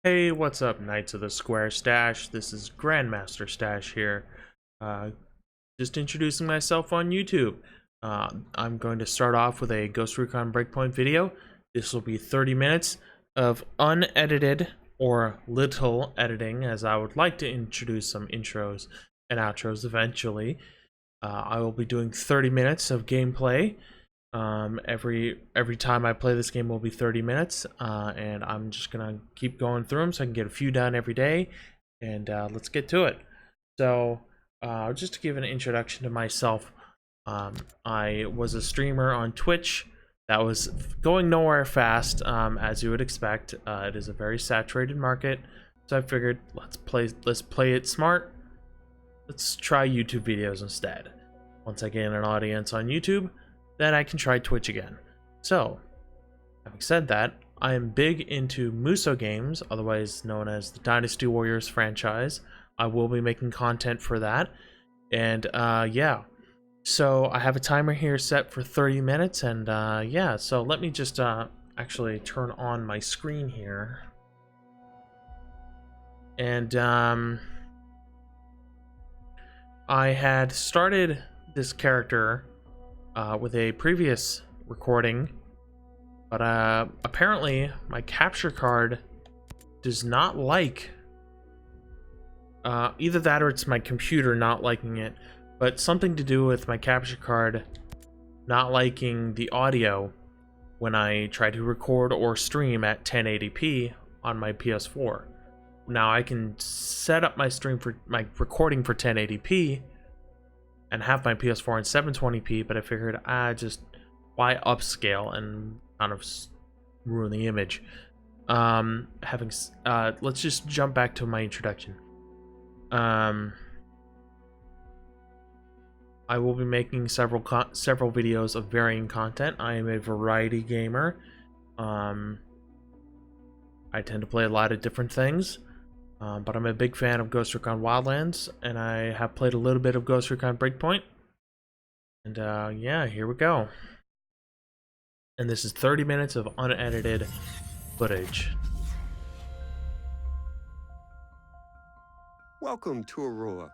Hey, what's up, Knights of the Square Stash? This is Grandmaster Stash here. Uh, just introducing myself on YouTube. I'm going to start off with a Ghost Recon Breakpoint video. This will be 30 minutes of unedited or little editing, as I would like to introduce some intros and outros eventually. I will be doing 30 minutes of gameplay. Every time I play this game will be 30 minutes, and I'm just gonna keep going through them so I can get a few done every day. And let's get to it. So, just to give an introduction to myself, I was a streamer on Twitch that was going nowhere fast, as you would expect. It is a very saturated market, so I figured let's play it smart. Let's try YouTube videos instead. Once I gain an audience on YouTube, then I can try Twitch again. So, having said that, I am big into Muso games, otherwise known as the Dynasty Warriors franchise. I will be making content for that. And yeah, so I have a timer here set for 30 minutes, and yeah, so let me just actually turn on my screen here. And I had started this character with a previous recording, but apparently my capture card does not like either that or it's my computer not liking it, but something to do with my capture card not liking the audio when I try to record or stream at 1080p on my PS4. Now I can set up my recording for 1080p and have my PS4 in 720p, but I figured just why upscale and kind of ruin the image. Let's just jump back to my introduction. I will be making several videos of varying content. I am a variety gamer. I tend to play a lot of different things. But I'm a big fan of Ghost Recon Wildlands, and I have played a little bit of Ghost Recon Breakpoint. And yeah, here we go. And this is 30 minutes of unedited footage. Welcome to Aurora,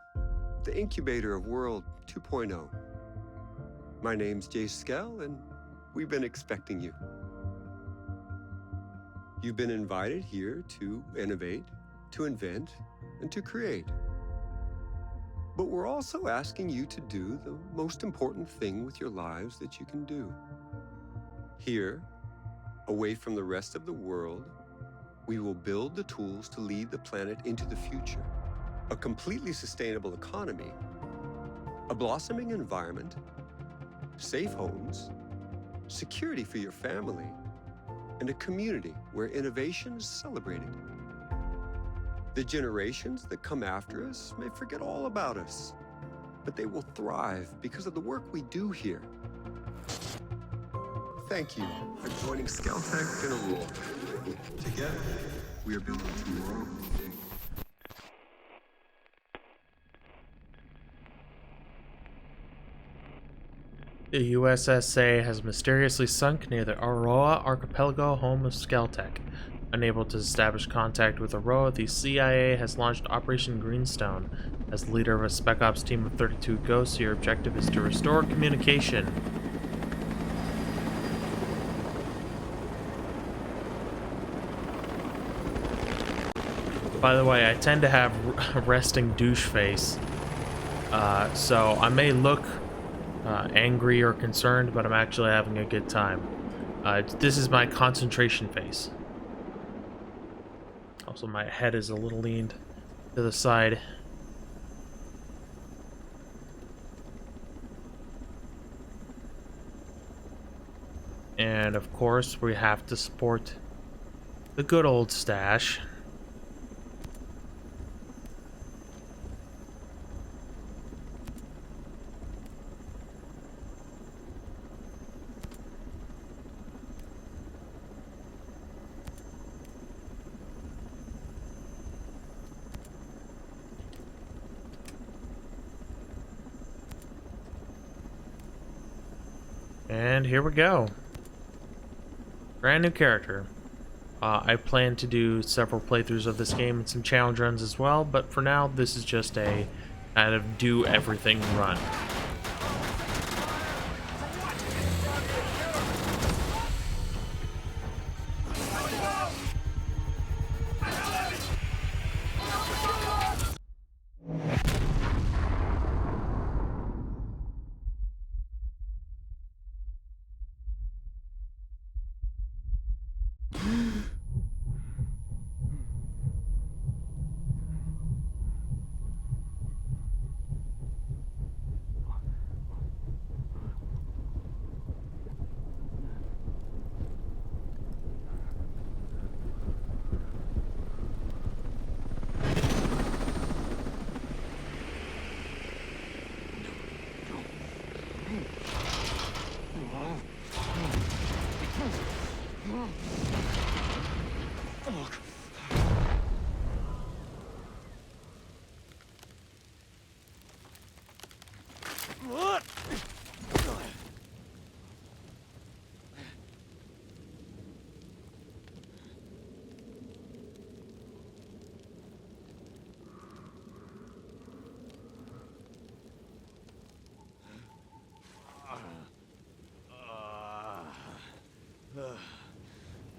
the incubator of World 2.0. My name's Jay Skell, and we've been expecting you. You've been invited here to innovate, to invent, and to create. But we're also asking you to do the most important thing with your lives that you can do. Here, away from the rest of the world, we will build the tools to lead the planet into the future. A completely sustainable economy, a blossoming environment, safe homes, security for your family, and a community where innovation is celebrated. The generations that come after us may forget all about us, but they will thrive because of the work we do here. Thank you for joining Skeltech and Aurora. Together, we are building tomorrow. The USSA has mysteriously sunk near the Aurora archipelago, home of Skeltech. Unable to establish contact with Aurora, the CIA has launched Operation Greenstone. As the leader of a Spec Ops team of 32 ghosts, your objective is to restore communication. By the way, I tend to have a resting douche face, so I may look angry or concerned, but I'm actually having a good time. This is my concentration face. Also, my head is a little leaned to the side. And of course, we have to support the good old stash. And here we go. Brand new character. I plan to do several playthroughs of this game and some challenge runs as well, but for now, this is just a kind of do everything run.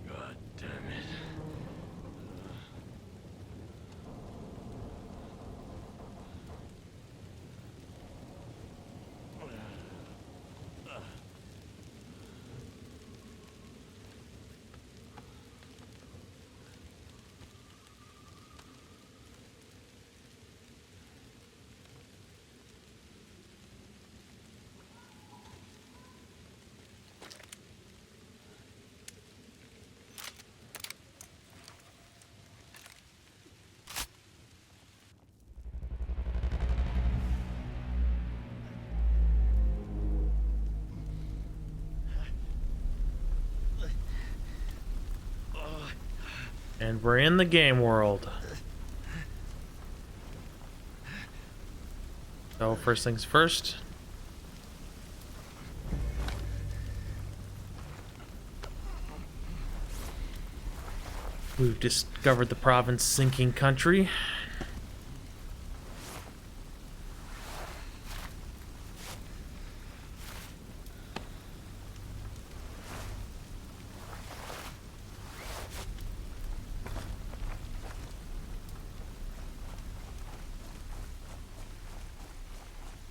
God damn it. And we're in the game world. So first things first. We've discovered the province sinking country.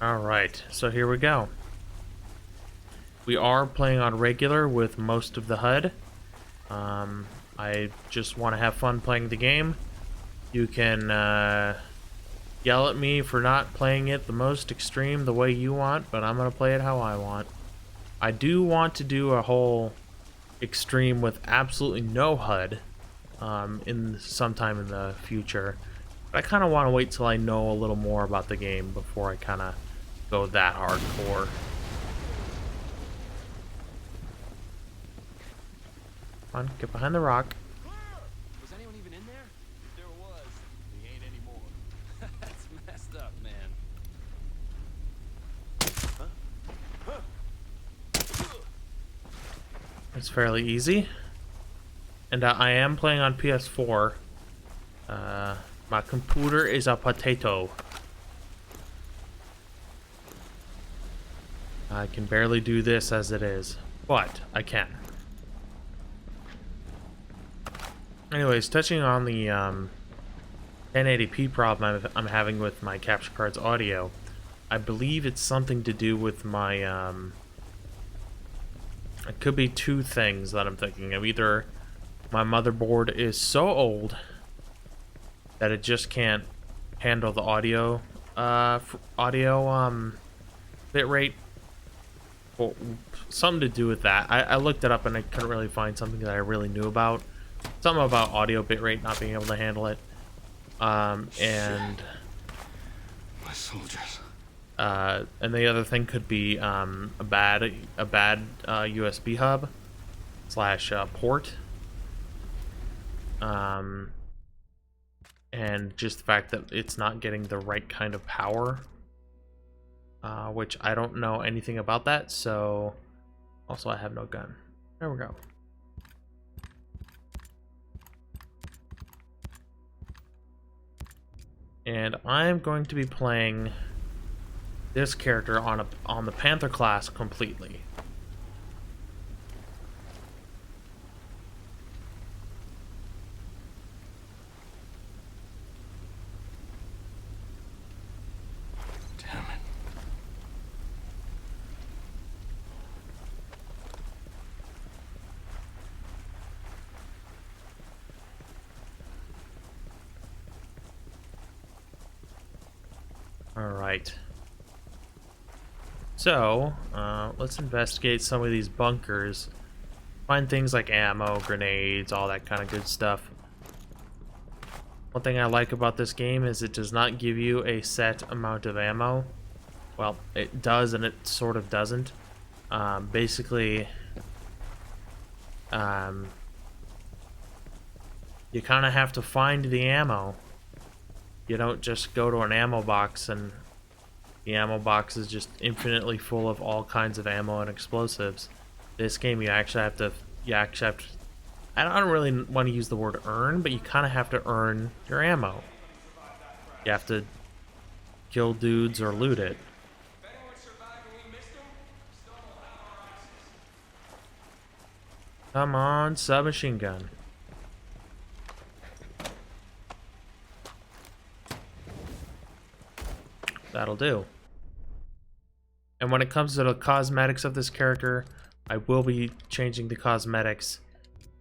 Alright, so here we go. We are playing on regular with most of the HUD. I just want to have fun playing the game. You can yell at me for not playing it the most extreme the way you want, but I'm going to play it how I want. I do want to do a whole extreme with absolutely no HUD in sometime in the future. But I kind of want to wait till I know a little more about the game before I kind of go that hardcore. Come on, get behind the rock. Was anyone even in there? If there was, he ain't anymore. That's messed up, man. It's fairly easy. And I am playing on PS4. My computer is a potato. I can barely do this as it is, but I can. Anyways, touching on the 1080p problem I'm having with my capture card's audio, I believe it's something to do with my, it could be two things that I'm thinking of. Either my motherboard is so old that it just can't handle the audio, bit rate. Well, something to do with that. I looked it up and I couldn't really find something that I really knew about. Something about audio bitrate not being able to handle it. And My soldiers. and the other thing could be a bad USB hub slash port. And just the fact that it's not getting the right kind of power, which I don't know anything about that. So also I have no gun. There we go. and I'm going to be playing this character on the Panther class completely. Damn it. Alright. So, let's investigate some of these bunkers. Find things like ammo, grenades, all that kind of good stuff. One thing I like about this game is it does not give you a set amount of ammo. Well, it does and it sort of doesn't. Basically, you kind of have to find the ammo. You don't just go to an ammo box and the ammo box is just infinitely full of all kinds of ammo and explosives. This game, you actually have to, I don't really want to use the word earn, but you kind of have to earn your ammo. You have to kill dudes or loot it. Come on, submachine gun. That'll do. And when it comes to the cosmetics of this character, I will be changing the cosmetics,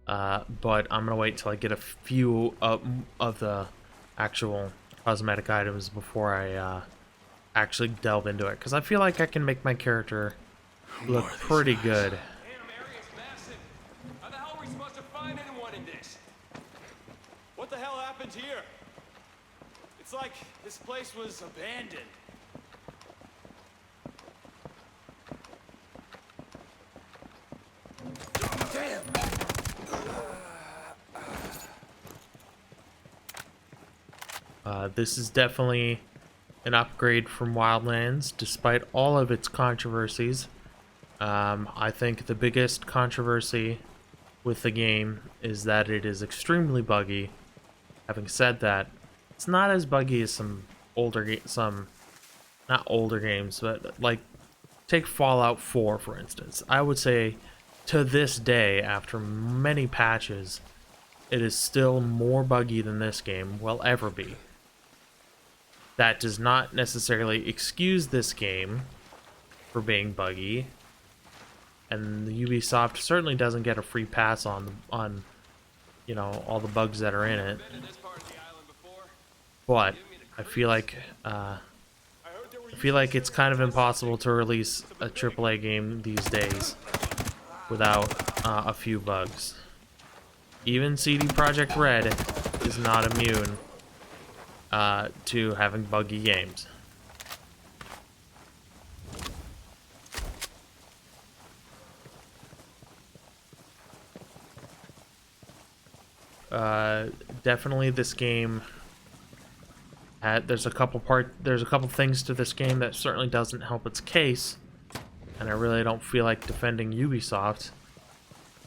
but I'm gonna wait till I get a few of the actual cosmetic items before I actually delve into it, because I feel like I can make my character look pretty good. Damn, area's massive. How the hell are we supposed to find anyone in this? What the hell happened here? It's like this place was abandoned. Damn! This is definitely an upgrade from Wildlands, despite all of its controversies. I think the biggest controversy with the game is that it is extremely buggy. Having said that, it's not as buggy as some not older games, but like take Fallout 4 for instance. I would say to this day, after many patches, it is still more buggy than this game will ever be. That does not necessarily excuse this game for being buggy, and Ubisoft certainly doesn't get a free pass on you know, all the bugs that are in it. But I feel like it's kind of impossible to release a AAA game these days without a few bugs. Even CD Projekt Red is not immune to having buggy games. Definitely this game there's a couple things to this game that certainly doesn't help its case, and I really don't feel like defending Ubisoft.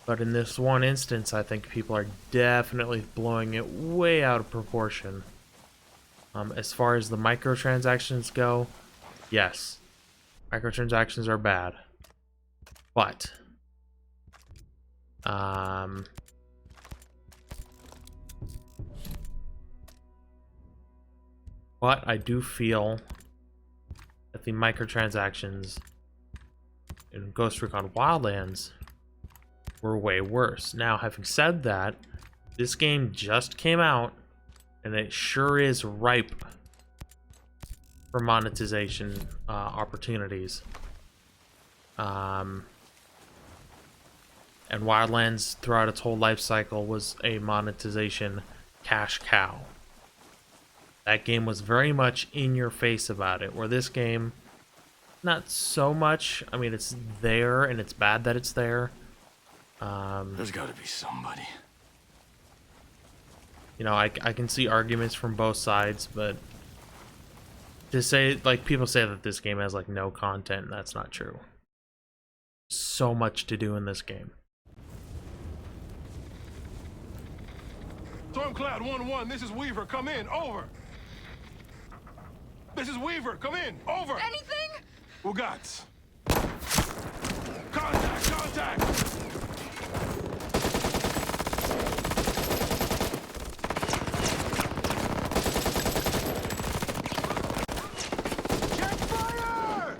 But in this one instance, I think people are definitely blowing it way out of proportion. As far as the microtransactions go, yes, microtransactions are bad. But, I do feel that the microtransactions in Ghost Recon Wildlands were way worse. Now, having said that, this game just came out, and it sure is ripe for monetization opportunities. And Wildlands, throughout its whole life cycle, was a monetization cash cow. That game was very much in your face about it, where this game, not so much. I mean, it's there, and it's bad that it's there. There's gotta be somebody. You know, I can see arguments from both sides, but to say, like, people say that this game has, like, no content, and that's not true. So much to do in this game. Stormcloud 1-1, this is Weaver. Come in. Over. This is Weaver. Come in. Over. Anything? Ugats. Contact! Contact! Check fire!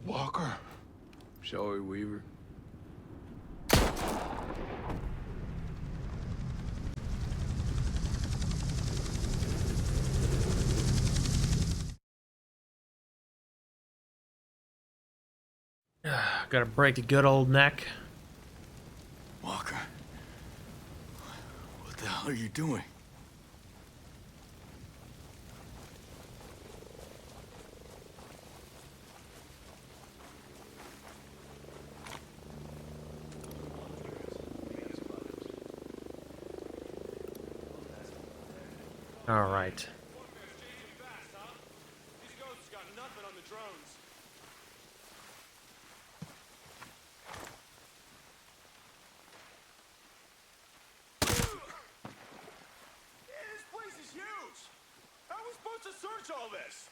Walker. Sorry, Weaver. Gotta break a good old neck. Walker. What the hell are you doing? All right. Warfare's changing fast, huh? These ghosts got nothing on the drones. Yeah, this place is huge. How are we supposed to search all this?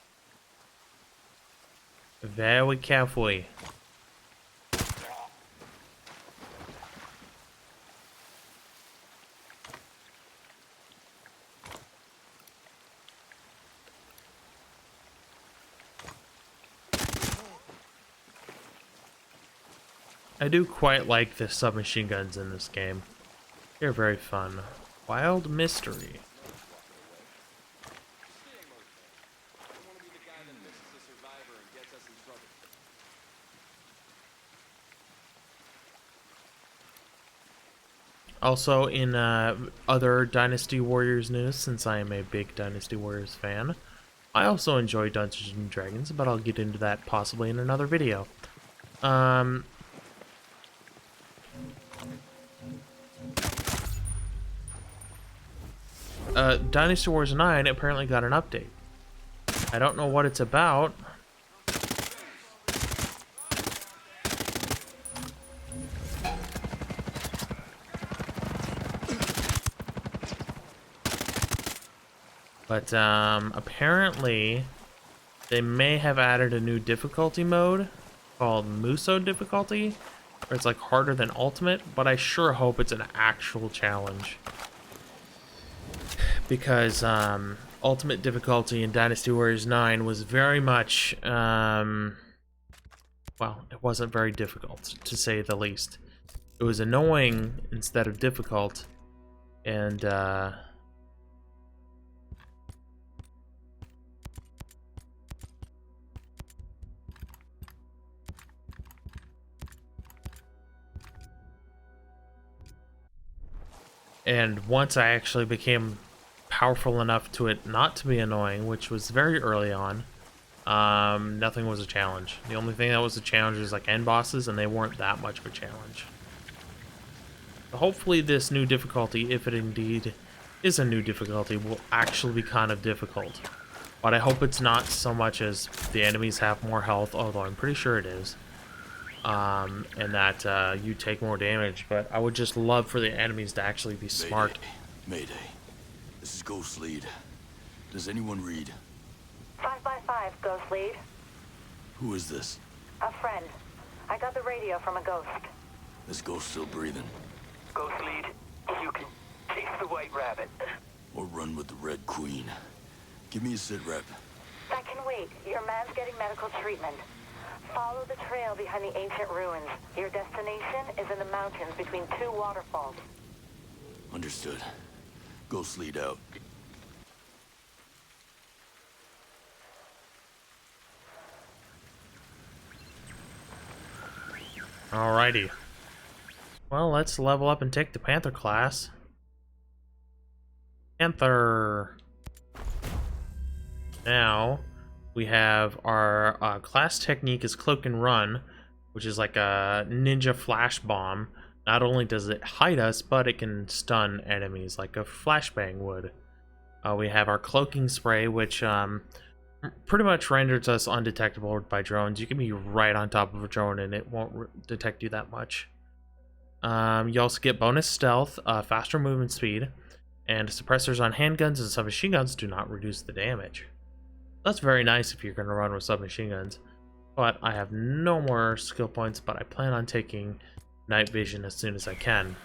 Very carefully. I do quite like the submachine guns in this game. They're very fun. Wild Mystery. Stay emotional. I don't want to be the guy that misses a survivor and gets us in trouble. Also, in other Dynasty Warriors news, since I am a big Dynasty Warriors fan, I also enjoy Dungeons and Dragons, but I'll get into that possibly in another video. Dynasty Wars 9 apparently got an update. I don't know what it's about. But apparently they may have added a new difficulty mode called Muso difficulty, where it's like harder than Ultimate, but I sure hope it's an actual challenge. Because Ultimate difficulty in Dynasty Warriors 9 was very much, well, it wasn't very difficult, to say the least. It was annoying instead of difficult, and once I actually became powerful enough to it not to be annoying, which was very early on, nothing was a challenge. The only thing that was a challenge was like end bosses, and they weren't that much of a challenge. So hopefully this new difficulty, if it indeed is a new difficulty, will actually be kind of difficult. But I hope it's not so much as the enemies have more health, although I'm pretty sure it is. And that you take more damage, but I would just love for the enemies to actually be smart. Mayday. This is Ghost Lead. Does anyone read? 5x5, Ghost Lead. Who is this? A friend. I got the radio from a ghost. This ghost still breathing? Ghost Lead, you can chase the White Rabbit. Or run with the Red Queen? Give me a sit rep. That can wait. Your man's getting medical treatment. Follow the trail behind the ancient ruins. Your destination is in the mountains between two waterfalls. Understood. Ghost Lead out. Alrighty. Well, let's level up and take the Panther class. Panther. Now, we have our class technique is Cloak and Run, which is like a ninja flash bomb. Not only does it hide us, but it can stun enemies like a flashbang would. We have our Cloaking Spray, which pretty much renders us undetectable by drones. You can be right on top of a drone and it won't detect you that much. You also get bonus stealth, faster movement speed, and suppressors on handguns and submachine guns do not reduce the damage. That's very nice if you're going to run with submachine guns. But I have no more skill points, but I plan on taking night vision as soon as I can.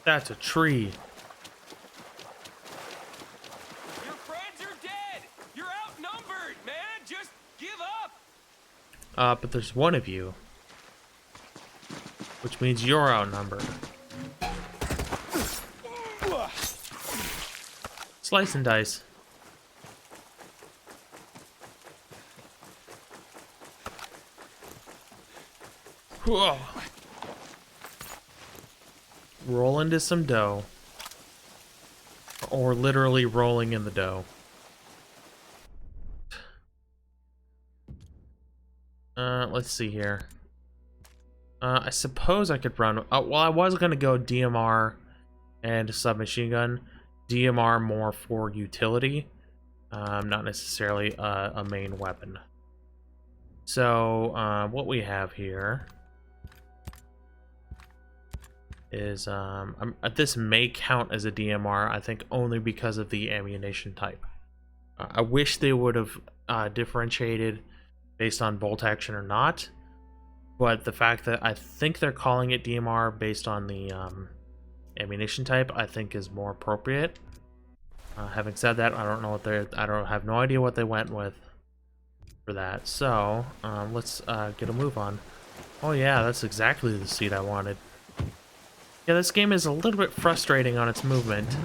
That's a tree. Your friends are dead! You're outnumbered, man! Just give up! But there's one of you. Which means you're outnumbered. Slice and dice. Whoa. Roll into some dough. Or literally rolling in the dough. Let's see here. I suppose I could run... well, I was going to go DMR and submachine gun. DMR more for utility. Not necessarily a main weapon. So, what we have here is... this may count as a DMR, I think only because of the ammunition type. I wish they would have differentiated based on bolt action or not. But the fact that I think they're calling it DMR based on the ammunition type, I think is more appropriate. Having said that, I don't know what I have no idea what they went with for that. So let's get a move on. Oh yeah, that's exactly the seat I wanted. Yeah, this game is a little bit frustrating on its movement.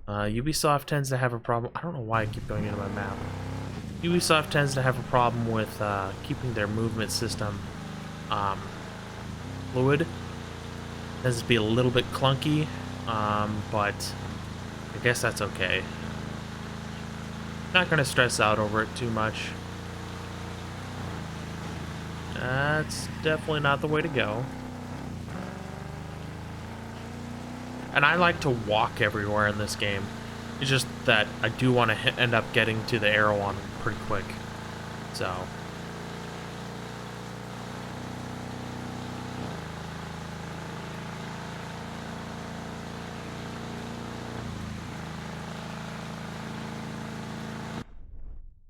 Ubisoft tends to have a problem. I don't know why I keep going into my map. Ubisoft tends to have a problem with keeping their movement system fluid. Tends to be a little bit clunky, but I guess that's okay. Not gonna stress out over it too much. That's definitely not the way to go. And I like to walk everywhere in this game. It's just that I do want to end up getting to the arrow one pretty quick. So...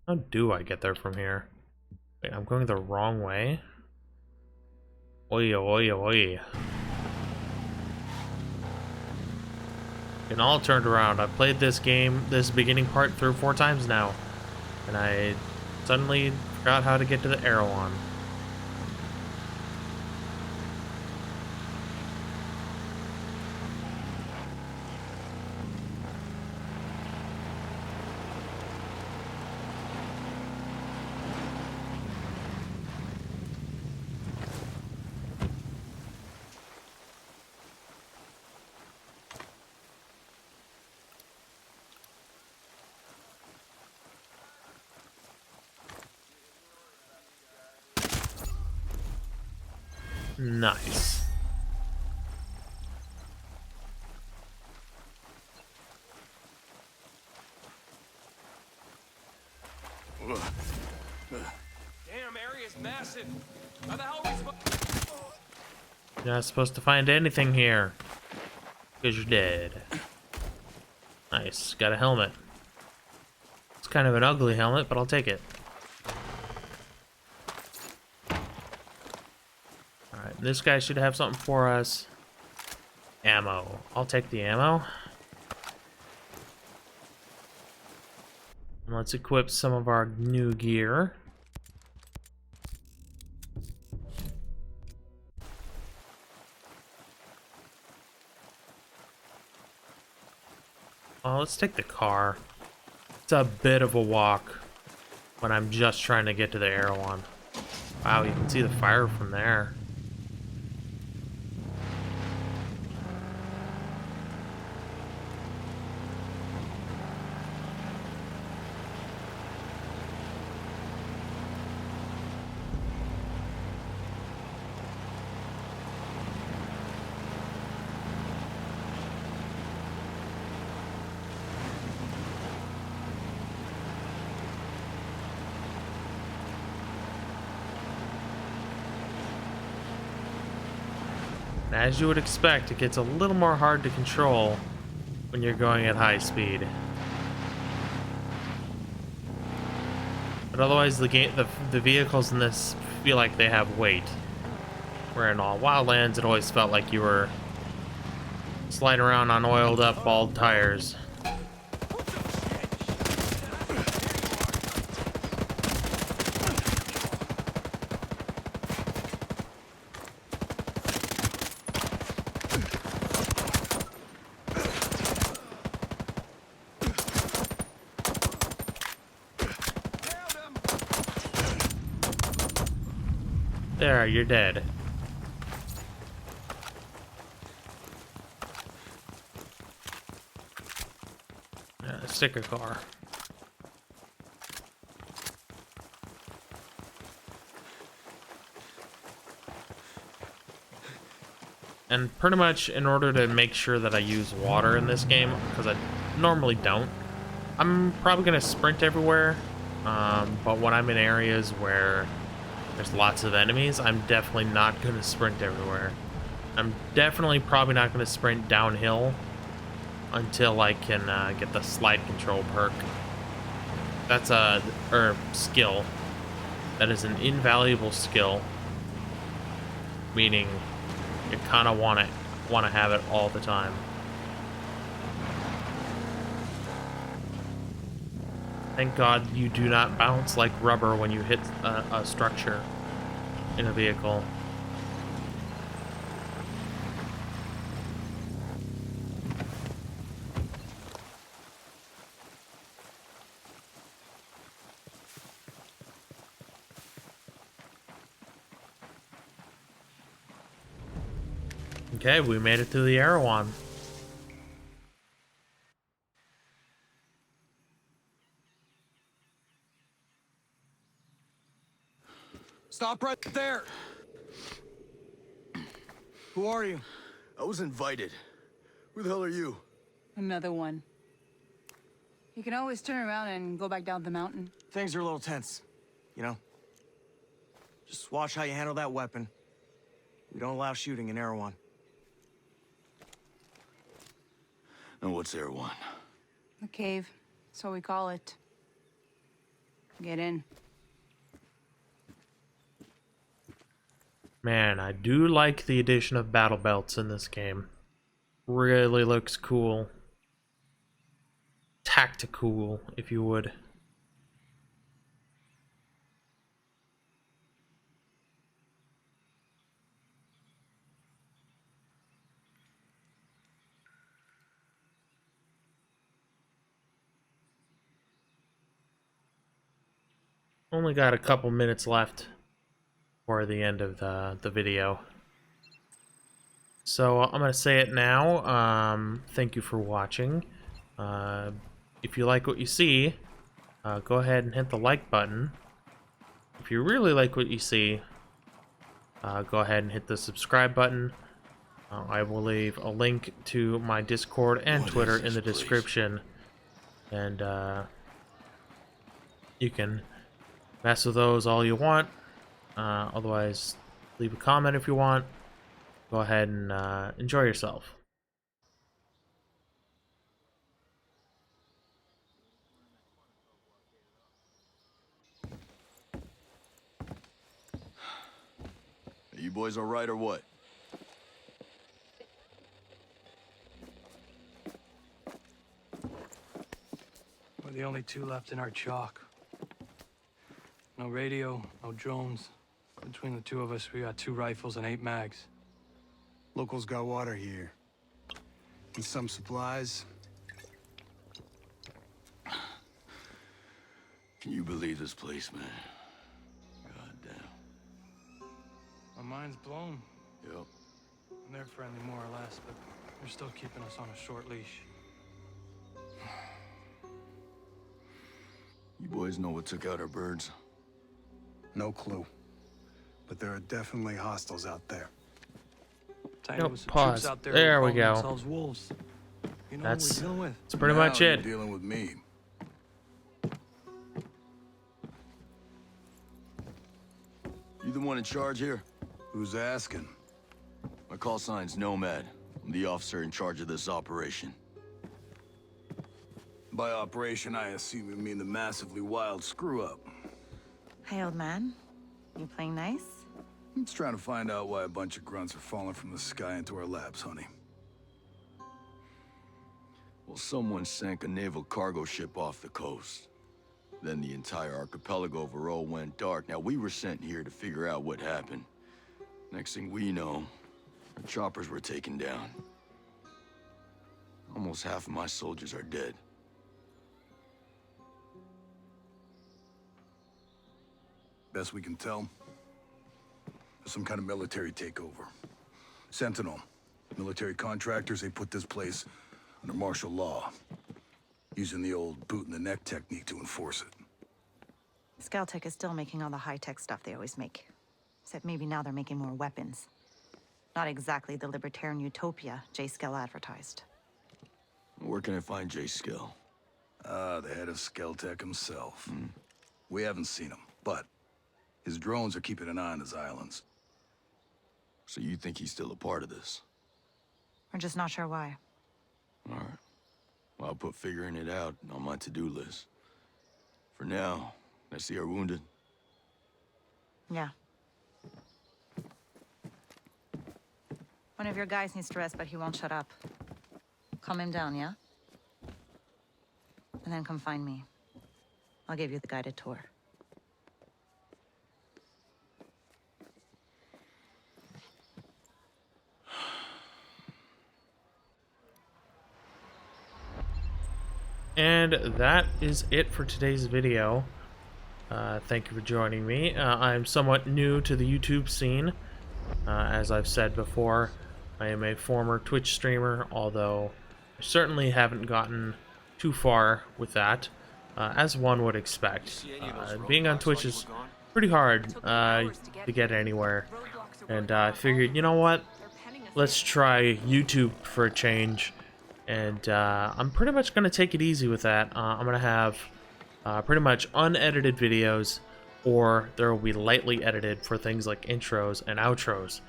how do I get there from here? Wait, I'm going the wrong way? Oi, oi, oi. And all turned around. I've played this game, this beginning part, 3 or 4 times now. And I suddenly forgot how to get to the arrow on. Nice. Damn, area's massive. How the hell are we supposed... You're not supposed to find anything here. Because you're dead. Nice. Got a helmet. It's kind of an ugly helmet, but I'll take it. Alright, this guy should have something for us. Ammo. I'll take the ammo. And let's equip some of our new gear. Let's take the car. a bit of a walk when I'm just trying to get to the Erewhon. Wow, you can see the fire from there. As you would expect, it gets a little more hard to control when you're going at high speed. But otherwise, the vehicles in this feel like they have weight. Where in all Wildlands, it always felt like you were sliding around on oiled up, bald tires. There, you're dead. Sticker car. And pretty much in order to make sure that I use water in this game, because I normally don't, I'm probably going to sprint everywhere. But when I'm in areas where there's lots of enemies, I'm definitely not going to sprint everywhere. I'm definitely probably not going to sprint downhill until I can get the slide control perk. That's a skill. That is an invaluable skill. Meaning you kind of want to have it all the time. Thank God you do not bounce like rubber when you hit a structure in a vehicle. Okay, we made it to the Erewhon. Stop right there! Who are you? I was invited. Who the hell are you? Another one. You can always turn around and go back down the mountain. Things are a little tense, you know? Just watch how you handle that weapon. We don't allow shooting in Erewhon. And what's Erewhon? The cave, so we call it. Get in. Man, I do like the addition of battle belts in this game. Really looks cool. Tactical, if you would. Only got a couple minutes left for the end of the video. So I'm going to say it now. Thank you for watching. If you like what you see, go ahead and hit the like button. If you really like what you see, go ahead and hit the subscribe button. I will leave a link to my Discord and Twitter in the description. And you can mess with those all you want. Otherwise, leave a comment if you want. Go ahead and enjoy yourself. Are you boys all right or what? We're the only two left in our chalk. No radio, no drones. Between the two of us, we got 2 rifles and 8 mags. Locals got water here. And some supplies. Can you believe this place, man? God damn. My mind's blown. Yep. They're friendly more or less, but they're still keeping us on a short leash. You boys know what took out our birds? No clue. But there are definitely hostiles out there. Tango with some pause. troops out there There we calling go. themselves wolves. You know what That's we're dealing with. pretty much Now it. you're dealing with me. You the one in charge here? Who's asking? My call sign's Nomad. I'm the officer in charge of this operation. By operation, I assume you mean the massively wild screw-up. Hey, old man. You playing nice? I'm just trying to find out why a bunch of grunts are falling from the sky into our labs, honey. Well, someone sank a naval cargo ship off the coast. Then the entire archipelago of Aro went dark. Now, we were sent here to figure out what happened. Next thing we know, our choppers were taken down. Almost half of my soldiers are dead. Best we can tell, some kind of military takeover. Sentinel, military contractors, they put this place under martial law, using the old boot-in-the-neck technique to enforce it. Scaltech is still making all the high-tech stuff they always make. Except maybe now they're making more weapons. Not exactly the libertarian utopia J. Skell advertised. Where can I find J. Skell? The head of Scaltech himself. We haven't seen him, but his drones are keeping an eye on his islands. So you think he's still a part of this? We're just not sure why. All right. Well, I'll put figuring it out on my to-do list. For now, I see our wounded. Yeah. One of your guys needs to rest, but he won't shut up. Calm him down, yeah? And then come find me. I'll give you the guided tour. And that is it for today's video. Thank you for joining me. I'm somewhat new to the YouTube scene. As I've said before, I am a former Twitch streamer, although I certainly haven't gotten too far with that, as one would expect. Being on Twitch is pretty hard to get anywhere, and I figured, you know what, let's try YouTube for a change. And I'm pretty much going to take it easy with that. I'm going to have pretty much unedited videos, or there will be lightly edited for things like intros and outros.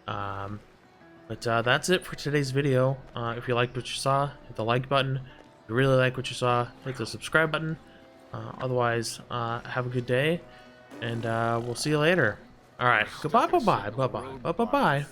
But that's it for today's video. If you liked what you saw, hit the like button. If you really like what you saw, hit the subscribe button. Otherwise, have a good day, and we'll see you later. Alright, goodbye, bye-bye, bye-bye, bye-bye.